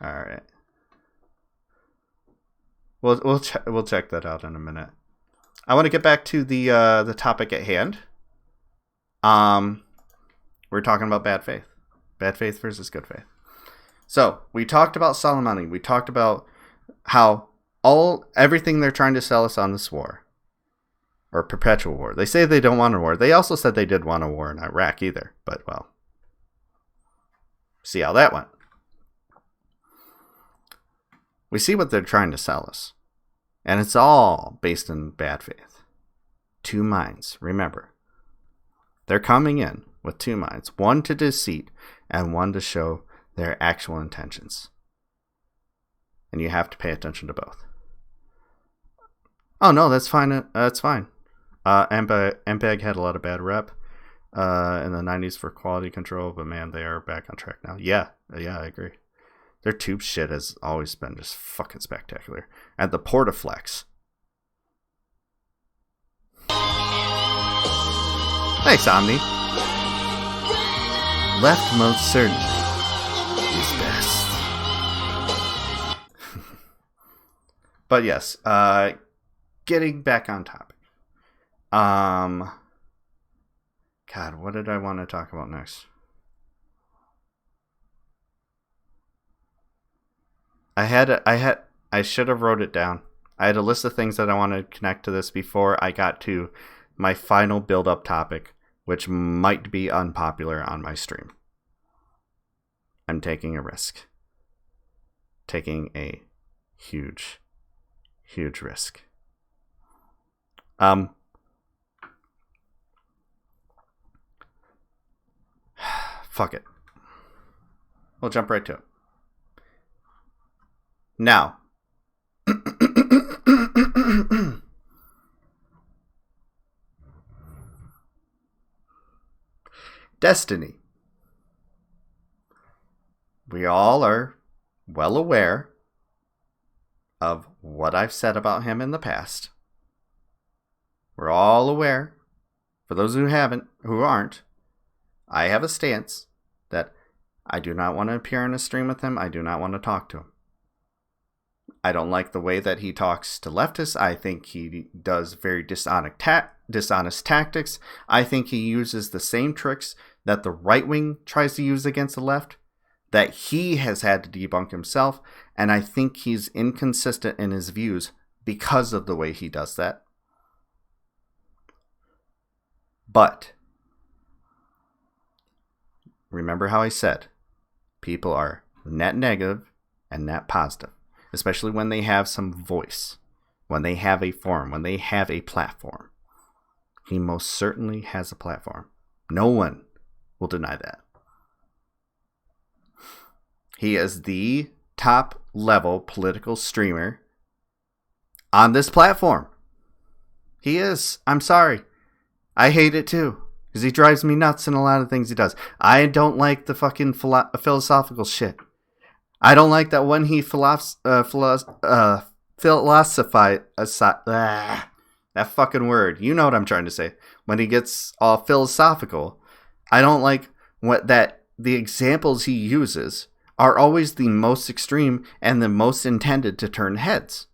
All right. We'll check that out in a minute. I want to get back to the topic at hand. Um, we're talking about bad faith versus good faith. So we talked about Soleimani. We talked about how everything they're trying to sell us on this war, or perpetual war. They say they don't want a war. They also said they did want a war in Iraq either. But well, see how that went. We see what they're trying to sell us, and it's all based in bad faith. Two minds. Remember, they're coming in with two minds, one to deceit and one to show their actual intentions. And you have to pay attention to both. Oh no, that's fine. That's fine. MPEG had a lot of bad rep in the 90s for quality control, but man, they are back on track now. Yeah, I agree. Their tube shit has always been just fucking spectacular. And the Portaflex. Thanks, Omni. Left most certainly is best. But yes, getting back on topic. God, what did I want to talk about next? I should have wrote it down. I had a list of things that I wanted to connect to this before I got to my final build-up topic, which might be unpopular on my stream. I'm taking a risk. Taking a huge risk. Fuck it. We'll jump right to it. Now, Destiny. We all are well aware of what I've said about him in the past. We're all aware. For those who aren't, I have a stance that I do not want to appear on a stream with him. I do not want to talk to him. I don't like the way that he talks to leftists. I think he does very dishonest tactics. I think he uses the same tricks that the right wing tries to use against the left, that he has had to debunk himself. And I think he's inconsistent in his views because of the way he does that. But remember how I said, people are net negative and net positive, especially when they have some voice, when they have a forum, when they have a platform. He most certainly has a platform. No one will deny that. He is the top level political streamer on this platform. He is. I'm sorry. I hate it too, because he drives me nuts in a lot of things he does. I don't like the fucking philosophical shit. I don't like that when he philosophizes. That fucking word. You know what I'm trying to say. When he gets all philosophical, I don't like the examples he uses are always the most extreme and the most intended to turn heads.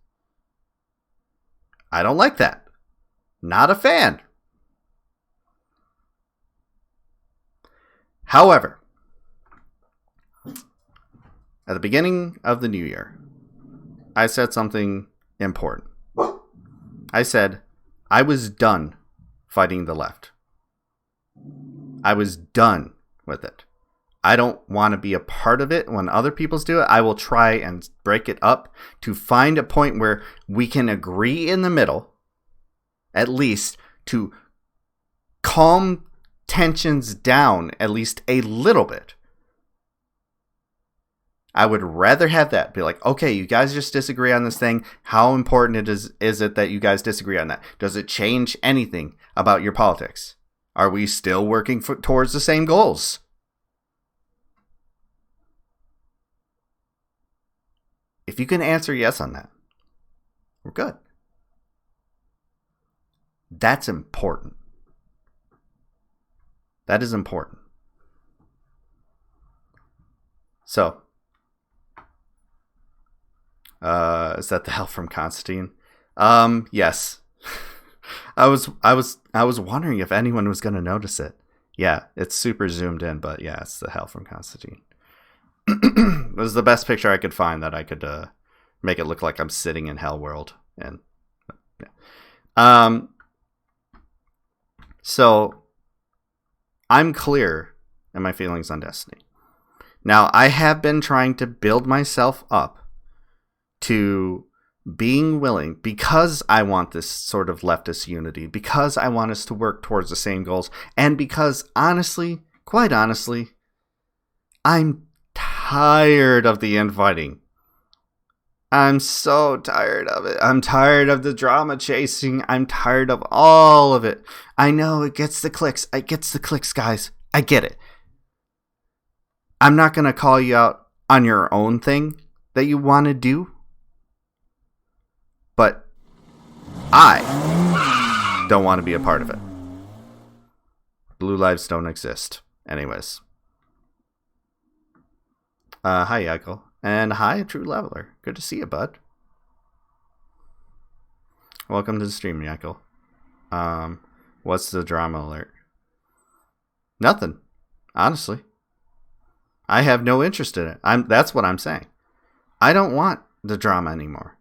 I don't like that. Not a fan. However, at the beginning of the new year, I said something important. I said I was done fighting the left. I was done with it. I don't want to be a part of it when other people do it. I will try and break it up to find a point where we can agree in the middle, at least to calm tensions down at least a little bit. I would rather have that. Be like, okay, you guys just disagree on this thing. How important is it that you guys disagree on that? Does it change anything about your politics? Are we still working towards the same goals? If you can answer yes on that, we're good. That's important. That is important. So, Is that the hell from Constantine? Yes. I was wondering if anyone was gonna notice it. Yeah, it's super zoomed in, but yeah, it's the hell from Constantine. It was the best picture I could find that I could make it look like I'm sitting in Hell World. And yeah. So I'm clear in my feelings on Destiny. Now, I have been trying to build myself up to being willing, because I want this sort of leftist unity, because I want us to work towards the same goals, and because, honestly, quite honestly, I'm tired of the infighting. I'm so tired of it. I'm tired of the drama chasing. I'm tired of all of it. I know it gets the clicks. It gets the clicks, guys. I get it. I'm not going to call you out on your own thing that you want to do. But I don't want to be a part of it. Blue lives don't exist. Anyways. Hi, Yakel. And hi, True Leveler. Good to see you, bud. Welcome to the stream, Yakel. What's the drama alert? Nothing. Honestly. I have no interest in it. That's what I'm saying. I don't want the drama anymore.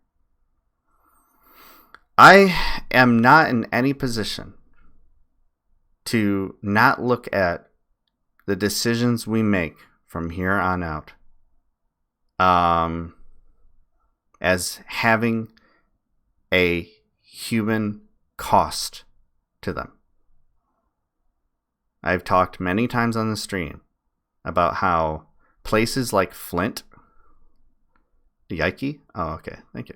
I am not in any position to not look at the decisions we make from here on out as having a human cost to them. I've talked many times on the stream about how places like Flint... Yikey? Oh, okay. Thank you.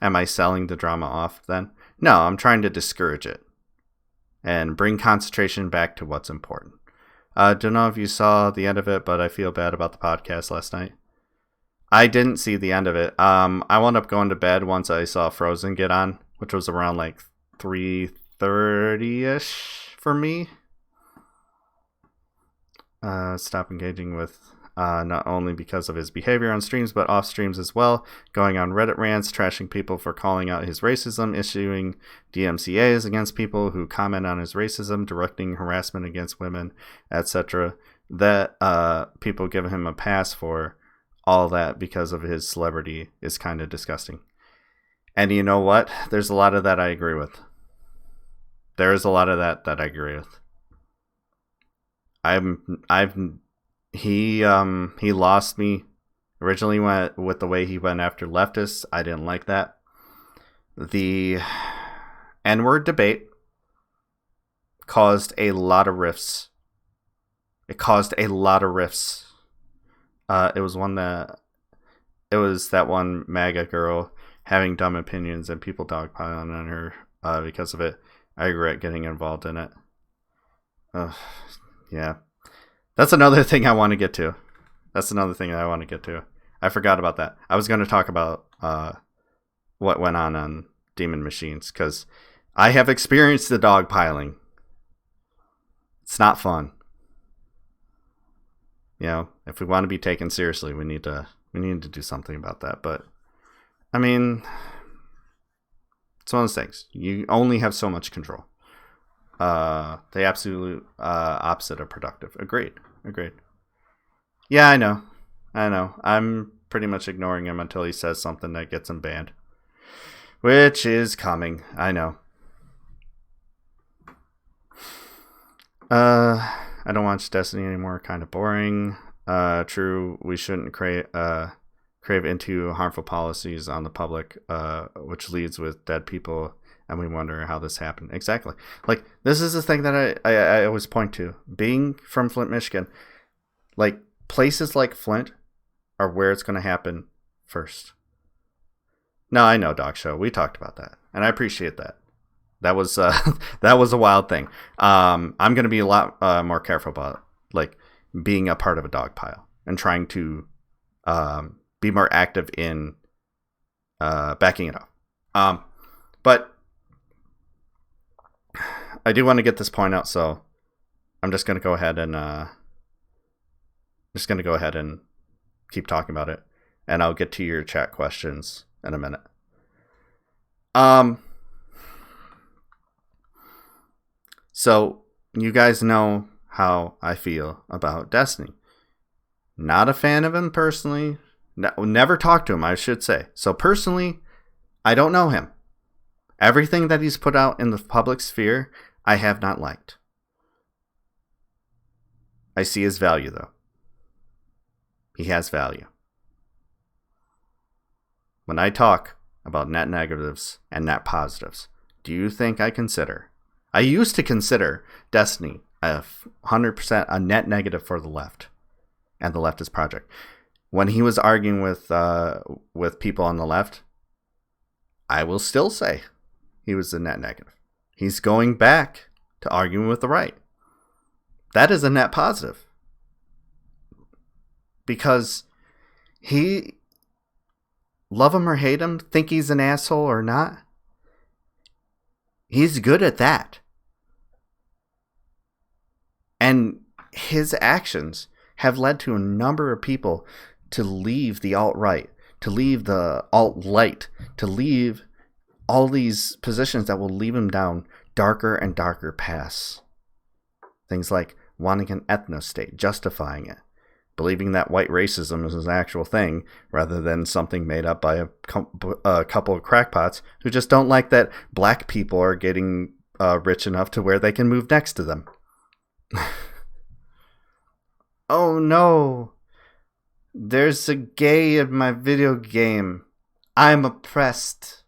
Am I selling the drama off then? No, I'm trying to discourage it and bring concentration back to what's important. Don't know if you saw the end of it, but I feel bad about the podcast last night. I didn't see the end of it. I wound up going to bed once I saw Frozen get on, which was around like 3:30ish for me. Stop engaging with not only because of his behavior on streams, but off streams as well, going on Reddit rants, trashing people for calling out his racism, issuing DMCAs against people who comment on his racism, directing harassment against women, etc. That people give him a pass for all that because of his celebrity is kind of disgusting. And you know what? There's a lot of that I agree with. There is a lot of that I agree with. He lost me. Originally went with the way he went after leftists. I didn't like that. The N-word debate caused a lot of rifts. It caused a lot of rifts. It was that one MAGA girl having dumb opinions and people dogpiling on her because of it. I regret getting involved in it. Yeah. That's another thing I want to get to. I forgot about that. I was going to talk about what went on Demon Machines, because I have experienced the dogpiling. It's not fun. You know, if we want to be taken seriously, we need to do something about that. But I mean, it's one of those things. You only have so much control. The absolute opposite of productive. Agreed. Yeah, I know. I'm pretty much ignoring him until he says something that gets him banned. Which is coming. I know. I don't watch Destiny anymore. Kind of boring. True, we shouldn't crave into harmful policies on the public, which leads with dead people, and we wonder how this happened. Exactly. Like, this is the thing that I always point to. Being from Flint, Michigan, like, places like Flint are where it's going to happen first. No, I know, Doc Show. We talked about that, and I appreciate that. That was that was a wild thing. I'm going to be a lot more careful about, like, being a part of a dog pile and trying to be more active in backing it up. But I do want to get this point out, so I'm just going to go ahead and keep talking about it. and I'll get to your chat questions in a minute. So you guys know how I feel about Destiny. Not a fan of him personally. Never talked to him, I should say. So personally, I don't know him. Everything that he's put out in the public sphere, I have not liked. I see his value, though. He has value. When I talk about net negatives and net positives, do you think I used to consider Destiny 100% a net negative for the left and the leftist project. When he was arguing with people on the left, I will still say he was a net negative. He's going back to arguing with the right. That is a net positive. Because he, love him or hate him, think he's an asshole or not, he's good at that. And his actions have led to a number of people to leave the alt-right, to leave the alt-light, to leave all these positions that will leave him down darker and darker paths. Things like wanting an ethno-state, justifying it, believing that white racism is an actual thing rather than something made up by a couple of crackpots who just don't like that black people are getting rich enough to where they can move next to them. Oh no, there's a gay in my video game. I'm oppressed.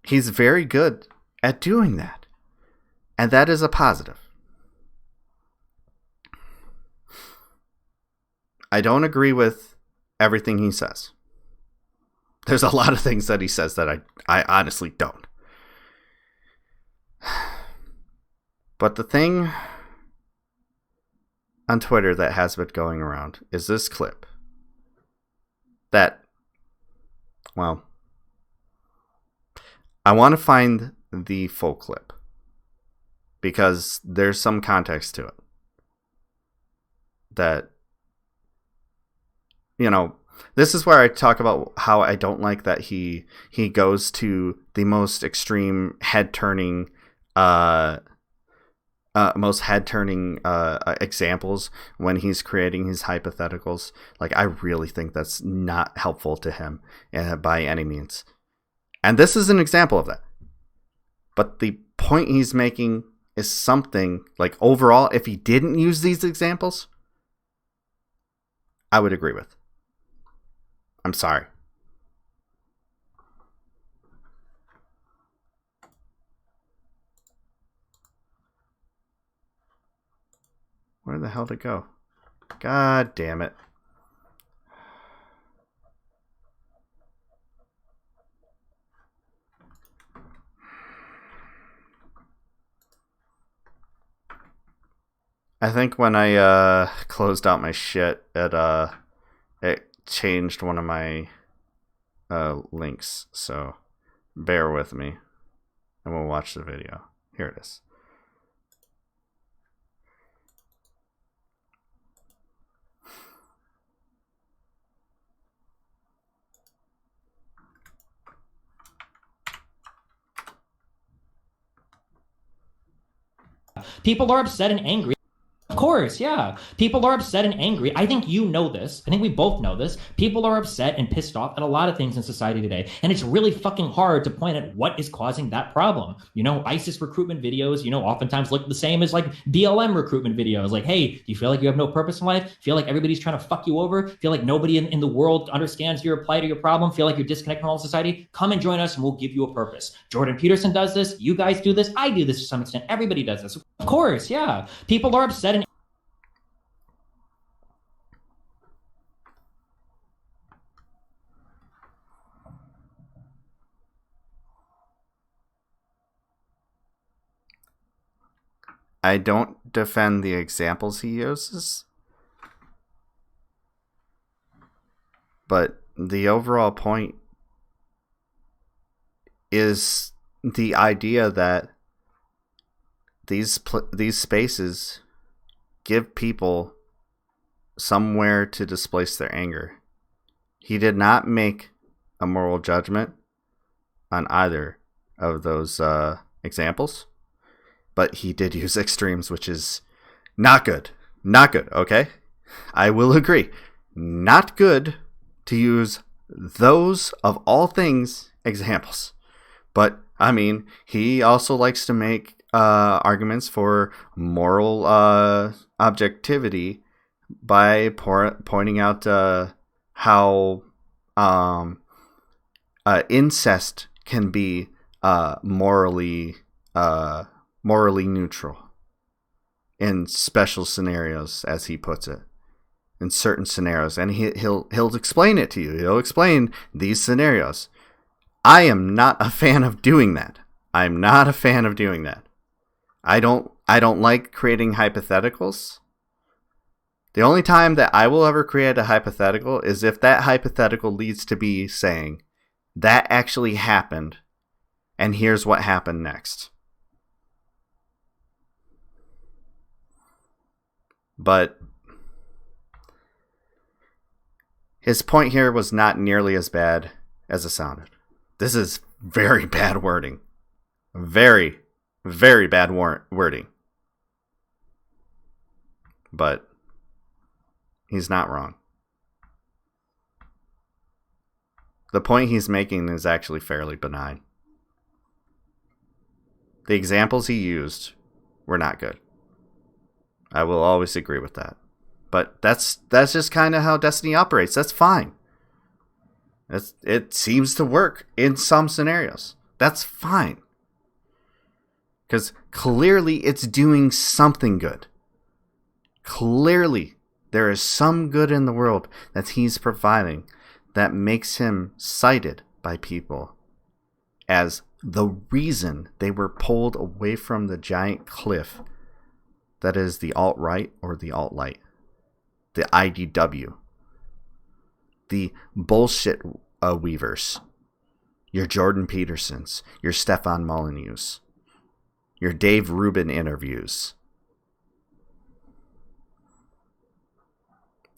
He's very good at doing that. And that is a positive. I don't agree with everything he says. There's a lot of things that he says that I honestly don't. But the thing on Twitter that has been going around is this clip that, well, I want to find the full clip because there's some context to it that, you know, this is where I talk about how I don't like that he goes to the most extreme head-turning examples when he's creating his hypotheticals. Like, I really think that's not helpful to him by any means. And this is an example of that. But the point he's making is something, like, overall, if he didn't use these examples, I would agree with. I'm sorry. Where the hell did it go? God damn it. I think when I closed out my shit, it changed one of my links, so bear with me and we'll watch the video. Here it is. People are upset and angry. Of course, yeah. People are upset and angry. I think you know this. I think we both know this. People are upset and pissed off at a lot of things in society today. And it's really fucking hard to point at what is causing that problem. You know, ISIS recruitment videos, you know, oftentimes look the same as like BLM recruitment videos. Like, hey, do you feel like you have no purpose in life? Feel like everybody's trying to fuck you over? Feel like nobody in the world understands your plight or your problem? Feel like you're disconnected from all society? Come and join us and we'll give you a purpose. Jordan Peterson does this. You guys do this. I do this to some extent. Everybody does this. Of course, yeah. People are upset and I don't defend the examples he uses, but the overall point is the idea that these spaces give people somewhere to displace their anger. He did not make a moral judgment on either of those examples, but he did use extremes, which is not good. Not good, okay? I will agree. Not good to use those, of all things, examples. But, I mean, he also likes to make arguments for moral objectivity by pointing out how incest can be morally neutral in special scenarios, as he puts it. In certain scenarios, and he'll explain it to you. He'll explain these scenarios. I am not a fan of doing that. I'm not a fan of doing that. I don't like creating hypotheticals. The only time that I will ever create a hypothetical is if that hypothetical leads to be saying that actually happened, and here's what happened next. But his point here was not nearly as bad as it sounded. This is very bad wording. Very, very bad wording. But he's not wrong. The point he's making is actually fairly benign. The examples he used were not good. I will always agree with that. But that's just kind of how Destiny operates. That's fine. It seems to work in some scenarios. That's fine. Because clearly it's doing something good. Clearly there is some good in the world that he's providing that makes him cited by people as the reason they were pulled away from the giant cliff that is the alt-right or the alt-light. The IDW, the bullshit weavers, your Jordan Petersons, your Stefan Molyneux, your Dave Rubin interviews.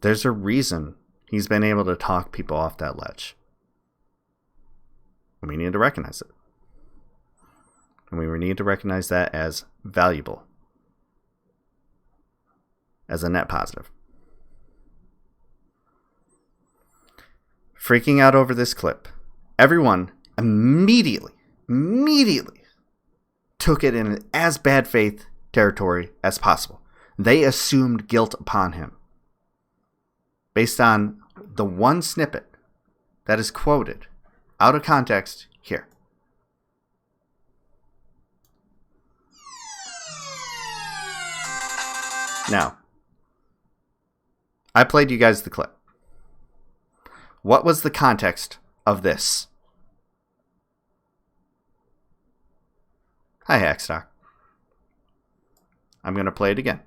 There's a reason he's been able to talk people off that ledge. And we need to recognize it. And we need to recognize that as valuable, as a net positive. Freaking out over this clip, everyone immediately took it in as bad faith territory as possible. They assumed guilt upon him based on the one snippet that is quoted out of context here. Now, I played you guys the clip. What was the context of this? Hi, Hackstock. I'm going to play it again.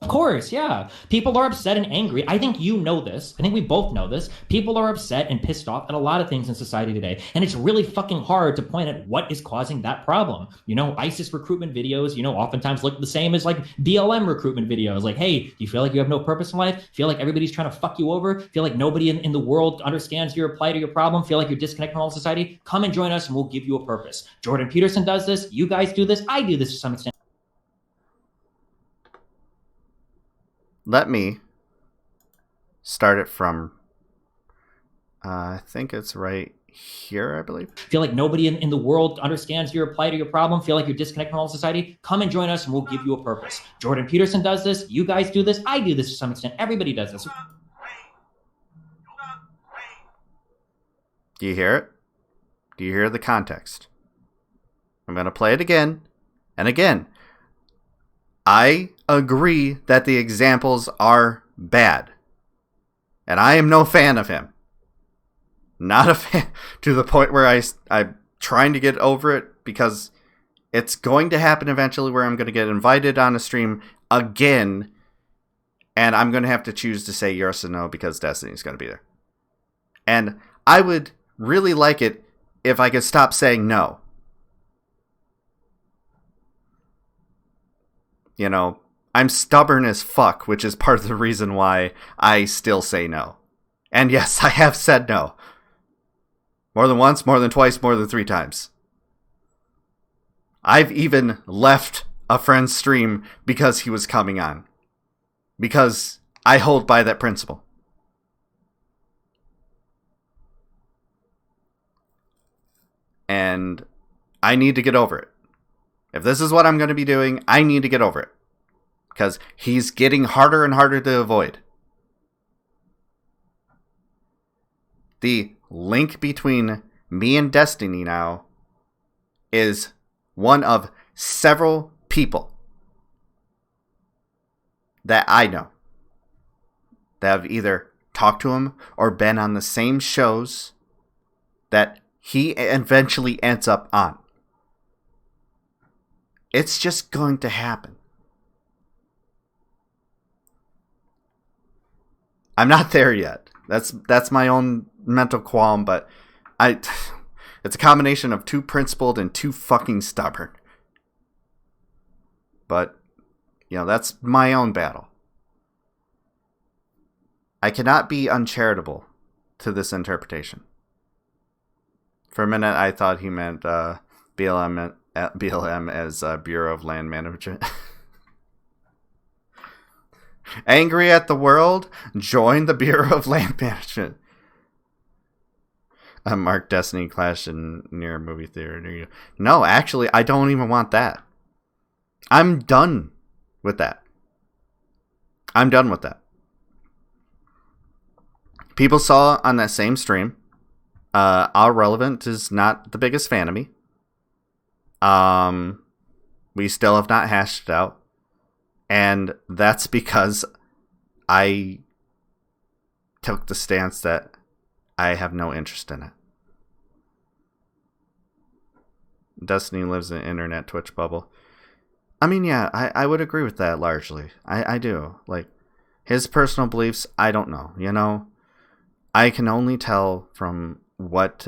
Of course, yeah. People are upset and angry. I think you know this. I think we both know this. People are upset and pissed off at a lot of things in society today. And it's really fucking hard to point at what is causing that problem. You know, ISIS recruitment videos, oftentimes look the same as like BLM recruitment videos. Like, hey, do you feel like you have no purpose in life? Feel like everybody's trying to fuck you over? Feel like nobody in the world understands your plight or your problem? Feel like you're disconnected from all society? Come and join us and we'll give you a purpose. Jordan Peterson does this. You guys do this. I do this to some extent. Let me start it from, I think it's right here, I believe. Feel like nobody in the world understands your plight or your problem? Feel like you're disconnected from all society? Come and join us and we'll give you a purpose. Jordan Peterson does this. You guys do this. I do this to some extent. Everybody does this. Do you hear it? Do you hear the context? I'm going to play it again and again. I agree that the examples are bad. And I am no fan of him. Not a fan to the point where I'm trying to get over it because it's going to happen eventually where I'm going to get invited on a stream again and I'm going to have to choose to say yes or no because Destiny's going to be there. And I would really like it if I could stop saying no. I'm stubborn as fuck, which is part of the reason why I still say no. And yes, I have said no. More than once, more than twice, more than 3 times. I've even left a friend's stream because he was coming on. Because I hold by that principle. And I need to get over it. If this is what I'm going to be doing, I need to get over it. Because he's getting harder and harder to avoid. The link between me and Destiny now is one of several people that I know that have either talked to him or been on the same shows that he eventually ends up on. It's just going to happen. I'm not there yet. That's my own mental qualm, but it's a combination of too principled and too fucking stubborn. But, that's my own battle. I cannot be uncharitable to this interpretation. For a minute, I thought he meant BLM as Bureau of Land Management. Angry at the world? Join the Bureau of Land Management. Mark Destiny Clash near a movie theater near you. No, actually, I don't even want that. I'm done with that. People saw on that same stream, Our Relevant is not the biggest fan of me. We still have not hashed it out. And that's because I took the stance that I have no interest in it. Destiny lives in an internet Twitch bubble. I mean, yeah, I would agree with that largely. I do. Like, his personal beliefs, I don't know. I can only tell from what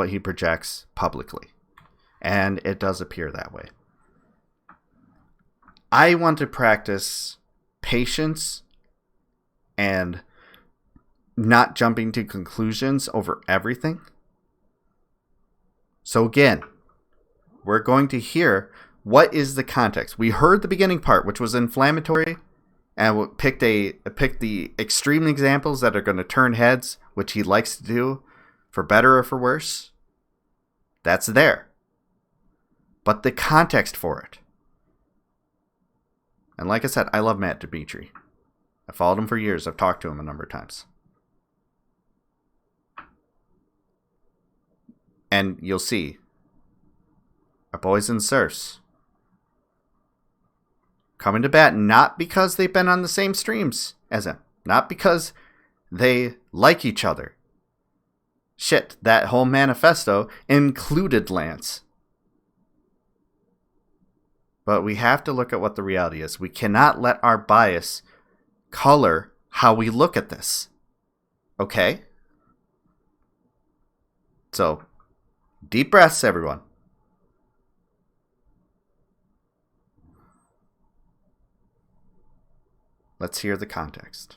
he projects publicly. And it does appear that way. I want to practice patience and not jumping to conclusions over everything. So again, we're going to hear what is the context. We heard the beginning part, which was inflammatory, and we picked the extreme examples that are going to turn heads, which he likes to do, for better or for worse. That's there. But the context for it. And like I said, I love Matt Dimitri. I followed him for years. I've talked to him a number of times. And you'll see, our boys and serfs coming to bat, not because they've been on the same streams as him. Not because they like each other. Shit, that whole manifesto included Lance. But we have to look at what the reality is. We cannot let our bias color how we look at this. Okay? So, deep breaths, everyone. Let's hear the context.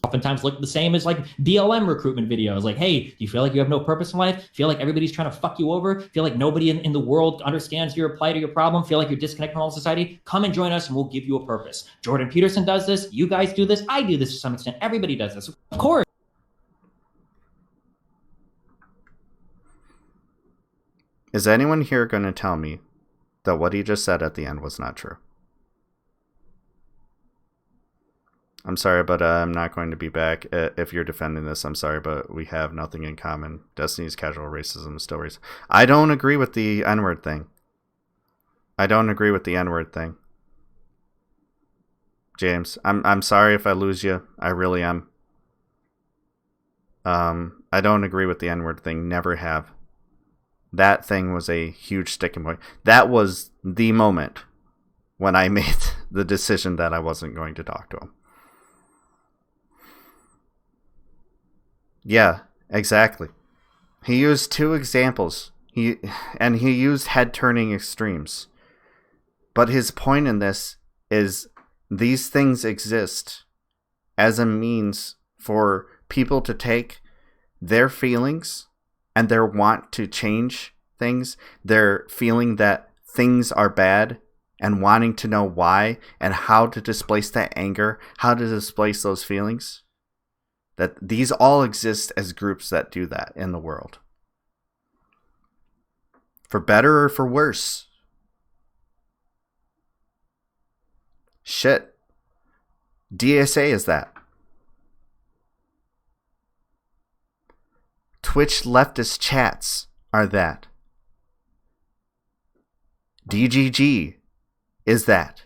Oftentimes look the same as like BLM recruitment videos. Like, hey, do you feel like you have no purpose in life? Feel like everybody's trying to fuck you over? Feel like nobody in the world understands your plight or your problem? Feel like you're disconnected from all society? Come and join us and we'll give you a purpose. Jordan Peterson does this. You guys do this. I do this to some extent. Everybody does this. Of course. Is anyone here going to tell me that what he just said at the end was not true? I'm sorry, but I'm not going to be back. If you're defending this, I'm sorry, but we have nothing in common. Destiny's casual racism is still racist. I don't agree with the N-word thing. James, I'm sorry if I lose you. I really am. I don't agree with the N-word thing. Never have. That thing was a huge sticking point. That was the moment when I made the decision that I wasn't going to talk to him. Yeah, exactly. He used 2 examples. He used head-turning extremes. But his point in this is these things exist as a means for people to take their feelings and their want to change things, their feeling that things are bad and wanting to know why and how to displace that anger, how to displace those feelings. That these all exist as groups that do that in the world. For better or for worse. Shit. DSA is that. Twitch leftist chats are that. DGG is that.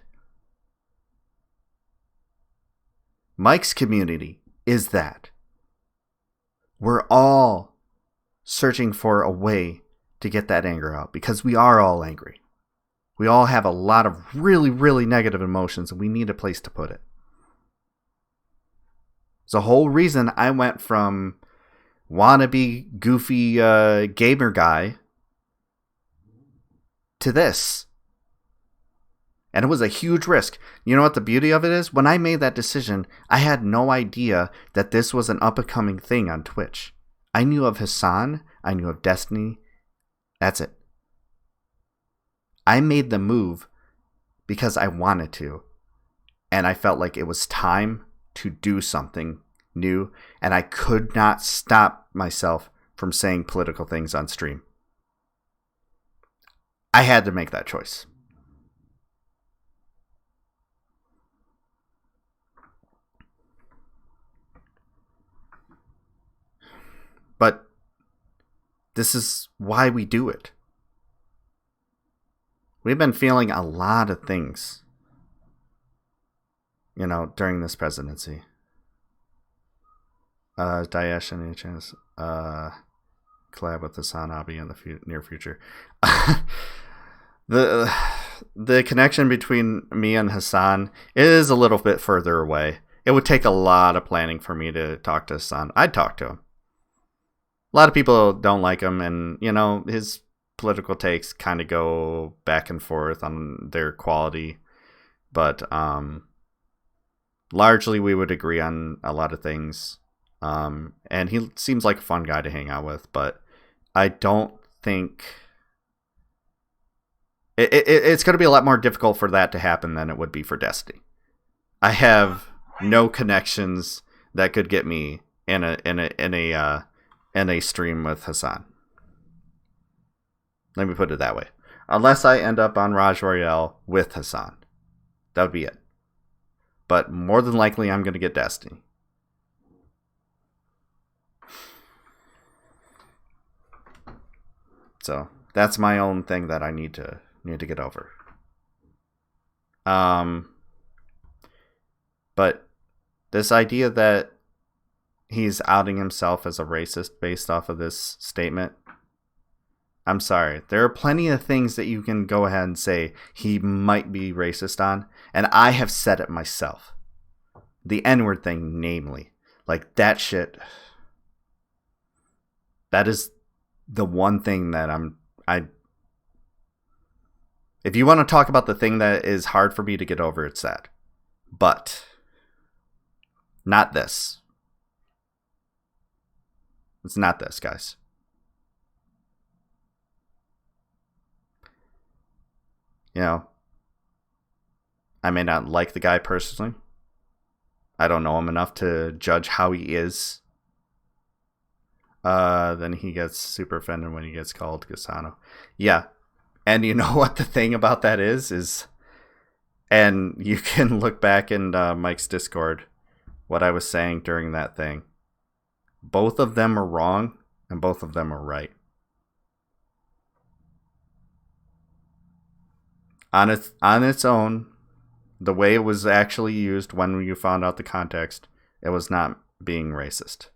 Mike's community is that. We're all searching for a way to get that anger out because we are all angry. We all have a lot of really, really negative emotions and we need a place to put it. It's the whole reason I went from wannabe goofy gamer guy to this. And it was a huge risk. You know what the beauty of it is? When I made that decision, I had no idea that this was an up-and-coming thing on Twitch. I knew of Hassan. I knew of Destiny. That's it. I made the move because I wanted to. And I felt like it was time to do something new. And I could not stop myself from saying political things on stream. I had to make that choice. But this is why we do it. We've been feeling a lot of things, during this presidency. Daesh and chance collab with Hassan Abi in the near future. The connection between me and Hassan is a little bit further away. It would take a lot of planning for me to talk to Hassan. I'd talk to him. A lot of people don't like him, and, his political takes kind of go back and forth on their quality. But largely we would agree on a lot of things. And he seems like a fun guy to hang out with, but I don't think... It's going to be a lot more difficult for that to happen than it would be for Destiny. I have no connections that could get me in a stream with Hassan. Let me put it that way. Unless I end up on Raj Royale with Hassan. That would be it. But more than likely, I'm going to get Destiny. So that's my own thing that I need to get over. But this idea that he's outing himself as a racist based off of this statement, I'm sorry. There are plenty of things that you can go ahead and say he might be racist on, and I have said it myself. The N-word thing, namely. Like, that shit, that is the one thing that if you want to talk about the thing that is hard for me to get over, it's that. But not this. It's not this, guys. I may not like the guy personally. I don't know him enough to judge how he is. Then he gets super offended when he gets called Gasano. Yeah. And you know what the thing about that is, and you can look back in Mike's Discord, what I was saying during that thing. Both of them are wrong, and both of them are right. On its own, the way it was actually used when you found out the context, it was not being racist.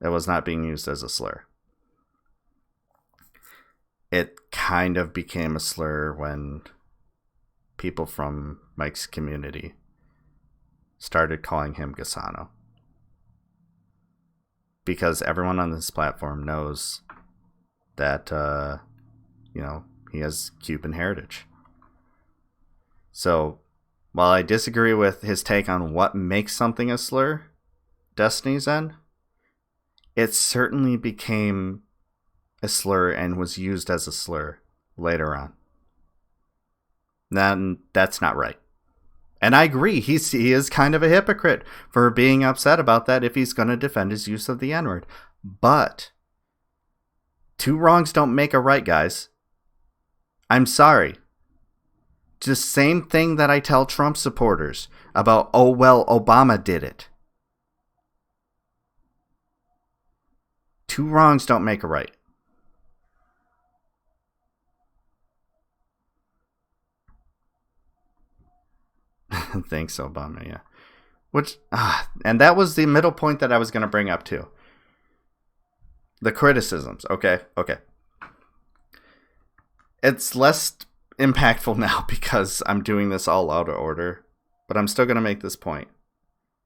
It was not being used as a slur. It kind of became a slur when people from Mike's community started calling him Gasano. Because everyone on this platform knows that, he has Cuban heritage. So, while I disagree with his take on what makes something a slur, Destiny's End, it certainly became a slur and was used as a slur later on. Then that's not right. And I agree, he is kind of a hypocrite for being upset about that if he's going to defend his use of the N-word. But two wrongs don't make a right, guys. I'm sorry. The same thing that I tell Trump supporters about, oh, well, Obama did it. Two wrongs don't make a right. Thanks, Obama, yeah. And that was the middle point that I was going to bring up, too. The criticisms, okay. It's less impactful now because I'm doing this all out of order, but I'm still going to make this point.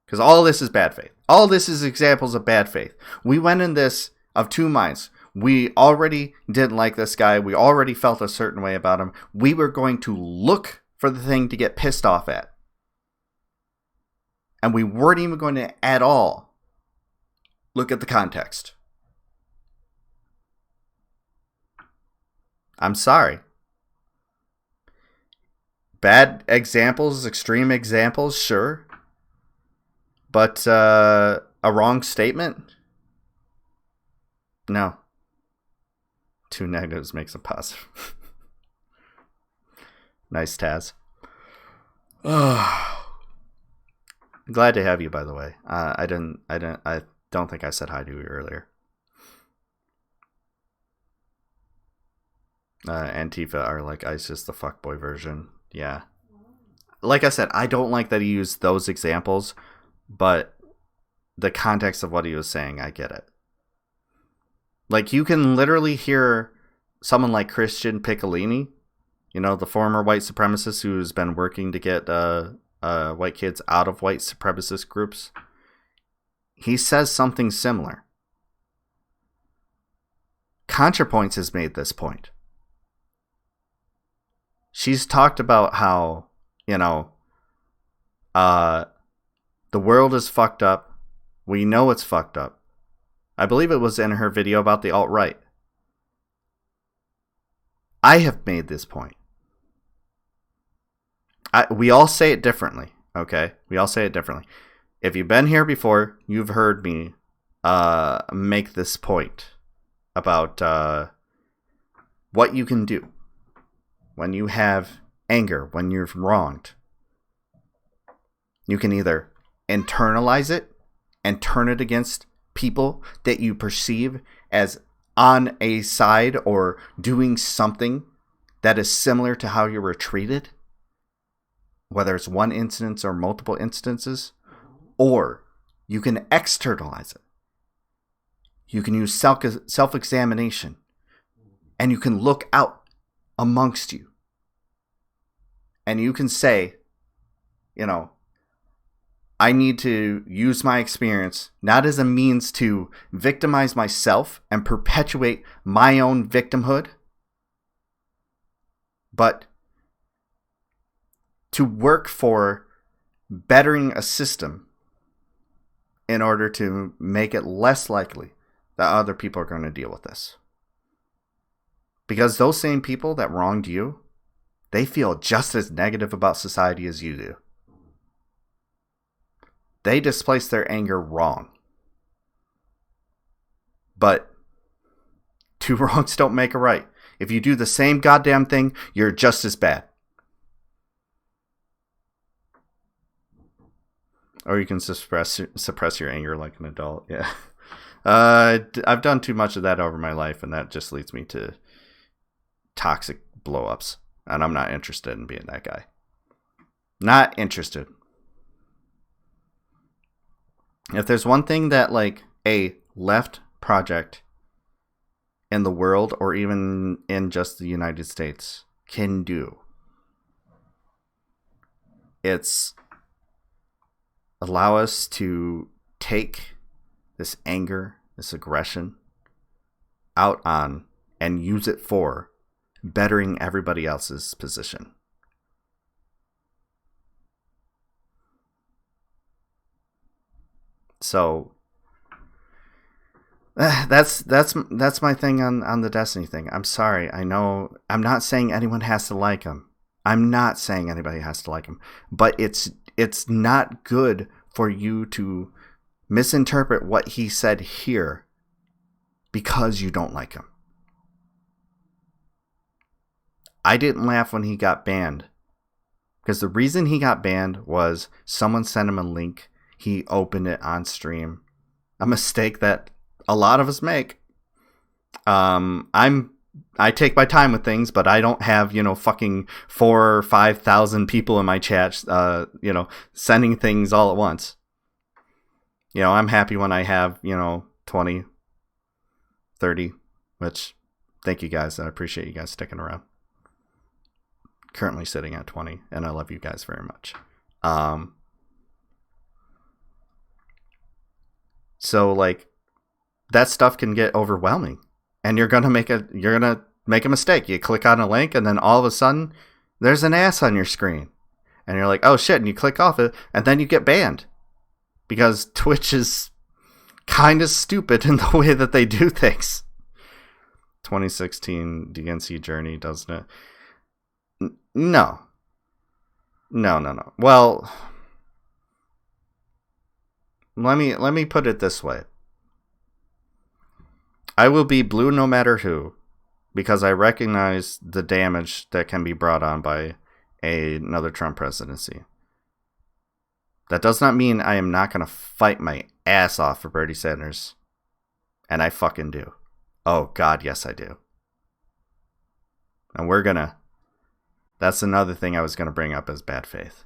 Because all this is bad faith. All this is examples of bad faith. We went in this of two minds. We already didn't like this guy. We already felt a certain way about him. We were going to look for the thing to get pissed off at. And we weren't even going to at all look at the context. I'm sorry. Bad examples, extreme examples, sure. But a wrong statement? No. Two negatives makes a positive. Nice, Taz. Glad to have you, by the way. I don't think I said hi to you earlier. Antifa are like ISIS, the fuckboy version. Yeah. Like I said, I don't like that he used those examples, but the context of what he was saying, I get it. Like, you can literally hear someone like Christian Piccolini, you know, the former white supremacist who's been working to get white kids out of white supremacist groups. He says something similar. ContraPoints has made this point. She's talked about how, you know, the world is fucked up. We know it's fucked up. I believe it was in her video about the alt-right. I have made this point. We all say it differently, okay? We all say it differently. If you've been here before, you've heard me make this point about what you can do when you have anger, when you're wronged. You can either internalize it and turn it against people that you perceive as on a side or doing something that is similar to how you were treated, whether it's one instance or multiple instances, or you can externalize it. You can use self-examination, and you can look out amongst you. And you can say, you know, I need to use my experience not as a means to victimize myself and perpetuate my own victimhood, but to work for bettering a system in order to make it less likely that other people are going to deal with this. Because those same people that wronged you, they feel just as negative about society as you do. They displace their anger wrong. But two wrongs don't make a right. If you do the same goddamn thing, you're just as bad. Or you can suppress your anger like an adult. Yeah. I've done too much of that over my life, and that just leads me to toxic blow-ups. And I'm not interested in being that guy. Not interested. If there's one thing that, like, a left project in the world, or even in just the United States, can do, it's allow us to take this anger, this aggression out on and use it for bettering everybody else's position. So that's my thing on the Destiny thing. I'm sorry. I know I'm not saying anyone has to like him. I'm not saying anybody has to like him. But it's not good for you to misinterpret what he said here because you don't like him. I didn't laugh when he got banned because the reason he got banned was someone sent him a link. He opened it on stream. A mistake that a lot of us make. I take my time with things, but I don't have, fucking 4,000 or 5,000 people in my chat, sending things all at once. I'm happy when I have, 20, 30, which thank you guys. I appreciate you guys sticking around. Currently sitting at 20, and I love you guys very much. So like that stuff can get overwhelming, and you're gonna make a mistake. You click on a link, and then all of a sudden there's an ass on your screen, and you're like, oh shit, and you click off it, and then you get banned because Twitch is kind of stupid in the way that they do things. 2016 DNC journey, doesn't it? No. Well, let me put it this way. I will be blue no matter who, because I recognize the damage that can be brought on by another Trump presidency. That does not mean I am not going to fight my ass off for Bernie Sanders. And I fucking do. Oh, God, yes, I do. And that's another thing I was going to bring up as bad faith.